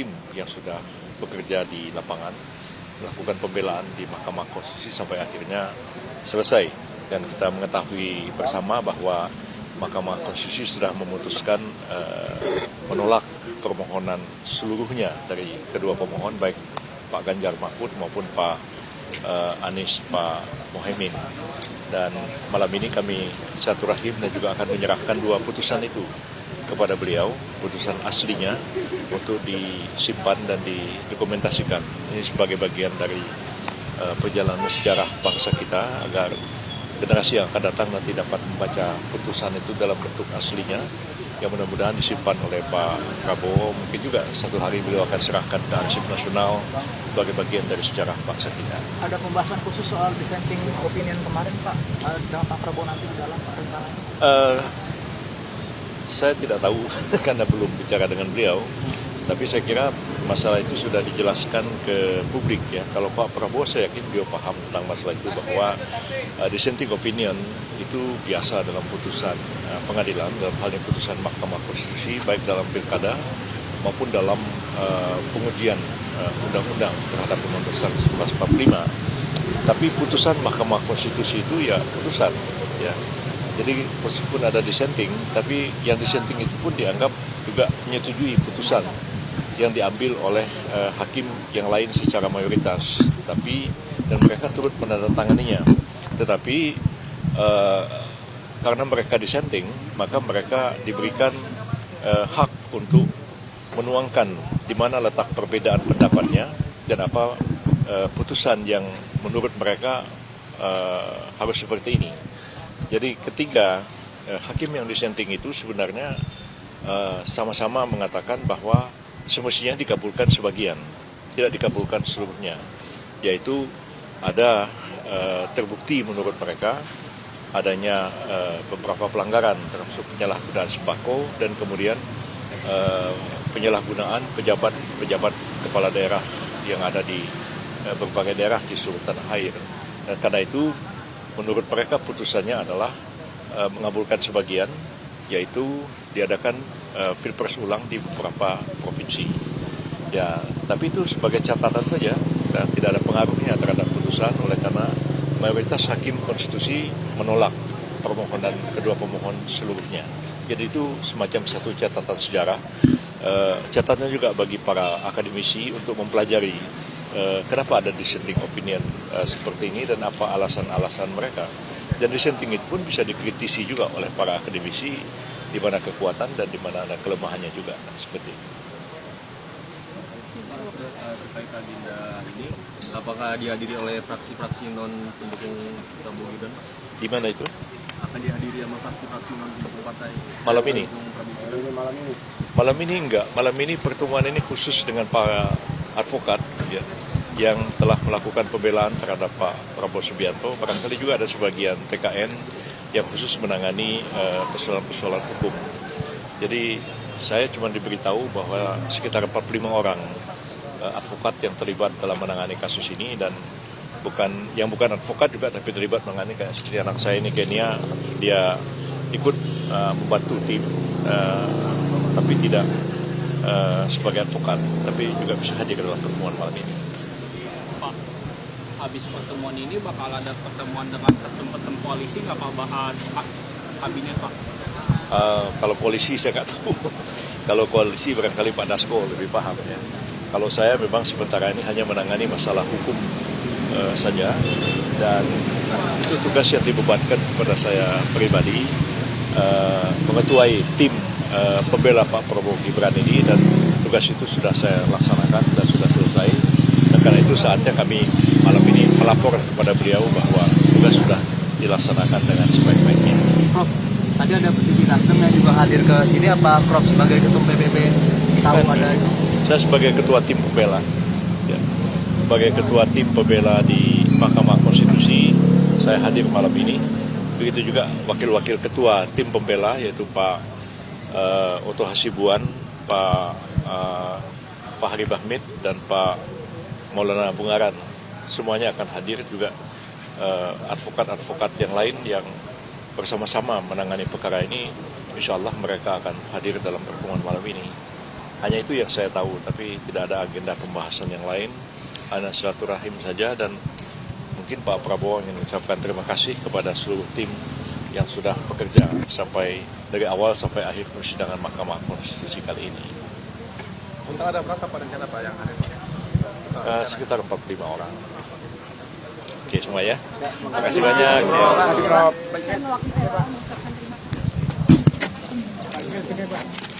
tim yang sudah bekerja di lapangan, melakukan pembelaan di Mahkamah Konstitusi sampai akhirnya selesai. Dan kita mengetahui bersama bahwa Mahkamah Konstitusi sudah memutuskan menolak permohonan seluruhnya dari kedua pemohon, baik Pak Ganjar Mahfud maupun Pak Anies, Pak Mohaimin. Dan malam ini kami silaturahim dan juga akan menyerahkan dua putusan itu kepada beliau, putusan aslinya untuk disimpan dan didokumentasikan. Ini sebagai bagian dari perjalanan sejarah bangsa kita agar generasi yang akan datang nanti dapat membaca putusan itu dalam bentuk aslinya, yang mudah-mudahan disimpan oleh Pak Prabowo. Mungkin juga satu hari beliau akan serahkan ke Arsip Nasional sebagai bagian dari sejarah bangsa kita. Ada pembahasan khusus soal dissenting opinion kemarin, Pak, dengan Pak Prabowo nanti di dalam rencananya? Saya tidak tahu karena belum bicara dengan beliau, tapi saya kira masalah itu sudah dijelaskan ke publik ya. Kalau Pak Prabowo saya yakin beliau paham tentang masalah itu, bahwa dissenting opinion itu biasa dalam putusan pengadilan, dalam hal ini putusan Mahkamah Konstitusi, baik dalam pilkada maupun dalam pengujian undang-undang terhadap Undang-Undang 1945. Tapi putusan Mahkamah Konstitusi itu ya putusan ya. Jadi meskipun ada dissenting, tapi yang dissenting itu pun dianggap juga menyetujui putusan yang diambil oleh hakim yang lain secara mayoritas. Dan mereka turut menandatanganinya. Tetapi karena mereka dissenting, maka mereka diberikan hak untuk menuangkan di mana letak perbedaan pendapatnya dan apa putusan yang menurut mereka harus seperti ini. Jadi ketiga hakim yang dissenting itu sebenarnya sama-sama mengatakan bahwa semestinya dikabulkan sebagian, tidak dikabulkan seluruhnya. Yaitu ada terbukti menurut mereka adanya beberapa pelanggaran termasuk penyalahgunaan sembako dan kemudian penyalahgunaan pejabat kepala daerah yang ada di berbagai daerah di seluruh tanah air. Dan karena itu menurut mereka putusannya adalah mengabulkan sebagian, yaitu diadakan pilpres ulang di beberapa provinsi. Ya, tapi itu sebagai catatan saja dan tidak ada pengaruhnya terhadap putusan, oleh karena mayoritas hakim konstitusi menolak permohonan kedua pemohon seluruhnya. Jadi itu semacam satu catatan sejarah. Catatannya juga bagi para akademisi untuk mempelajari kenapa ada dissenting opinion seperti ini dan apa alasan-alasan mereka. Dan dissenting itu pun bisa dikritisi juga oleh para akademisi, di mana kekuatan dan di mana ada kelemahannya juga, seperti itu. Terkait agenda ini, apakah dihadiri oleh fraksi-fraksi non pendukung Prabowo Gibran? Di mana itu? Akan dihadiri sama fraksi-fraksi non pendukung partai. Malam ini? Malam ini enggak. Malam ini pertemuan ini khusus dengan para advokat ya, yang telah melakukan pembelaan terhadap Pak Prabowo Subianto. Barangkali juga ada sebagian TKN yang khusus menangani persoalan-persoalan hukum. Jadi saya cuma diberitahu bahwa sekitar 45 orang advokat yang terlibat dalam menangani kasus ini, dan bukan advokat juga tapi terlibat menangani, kayak seperti anak saya ini Kenia, dia ikut membantu tim tapi tidak sebagai advokat, tapi juga bisa hadir dalam pertemuan malam ini. Pak, habis pertemuan ini bakal ada pertemuan dengan ketum-ketum koalisi, nggak Pak, bahas kabinet Pak? Kalau polisi saya nggak tahu. Kalau koalisi barangkali Pak Dasko lebih paham ya. Kalau saya memang sementara ini hanya menangani masalah hukum saja, dan itu tugas yang dibebankan kepada saya pribadi, mengetuai tim pembela Pak Prabowo Gibran ini, dan tugas itu sudah saya laksanakan dan sudah selesai. Dan karena itu saatnya kami malam ini melapor kepada beliau bahwa tugas sudah dilaksanakan dengan sebaik-baiknya. Prof, tadi ada petinggi Nasdem yang juga hadir ke sini, apa Prof sebagai ketum PBB tahu ada itu? Saya sebagai ketua tim pembela, ya, sebagai ketua tim pembela di Mahkamah Konstitusi, saya hadir malam ini. Begitu juga wakil-wakil ketua tim pembela, yaitu Pak Oto Hasibuan, Pak Harib Ahmid, dan Pak Maulana Bungaran. Semuanya akan hadir, juga advokat-advokat yang lain yang bersama-sama menangani perkara ini. Insya Allah mereka akan hadir dalam pertemuan malam ini. Hanya itu yang saya tahu, tapi tidak ada agenda pembahasan yang lain. Hanya silaturahim saja, dan mungkin Pak Prabowo ingin mengucapkan terima kasih kepada seluruh tim yang sudah bekerja sampai dari awal sampai akhir persidangan Mahkamah Konstitusi kali ini. Untuk ada berapa Pak rencana Pak yang ada Pak? Sekitar 45 orang. Oke semua ya. Terima kasih banyak. Terima kasih Prof. Saya mewakili Pak mengucapkan terima kasih.